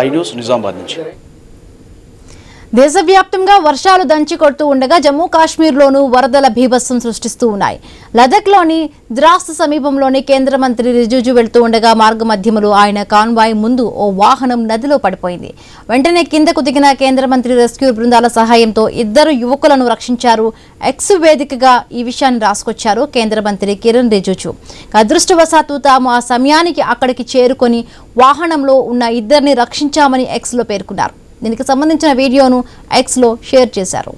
INews Nizamabad నుంచి. దేశవ్యాప్తంగా వర్షాలు దంచి కొడుతూ ఉండగా జమ్మూ కాశ్మీర్లోనూ వరదల బీభత్సం సృష్టిస్తూ ఉన్నాయి. లదఖ్లోని ద్రాస్ సమీపంలోని కేంద్ర మంత్రి రిజిజు వెళ్తూ ఉండగా మార్గ మధ్యములో ఆయన కాన్వాయ్ ముందు ఓ వాహనం నదిలో పడిపోయింది. వెంటనే కిందకు దిగిన కేంద్ర మంత్రి రెస్క్యూ బృందాల సహాయంతో 2 యువకులను రక్షించారు. ఎక్స్ వేదికగా ఈ విషయాన్ని రాసుకొచ్చారు కేంద్ర మంత్రి కిరణ్ రిజిజు. అదృష్టవశాత్తు తాము ఆ సమయానికి అక్కడికి చేరుకొని వాహనంలో ఉన్న 2ని రక్షించామని ఎక్స్లో పేర్కొన్నారు. దీనికి సంబంధించిన వీడియోను ఎక్స్లో షేర్ చేశారు.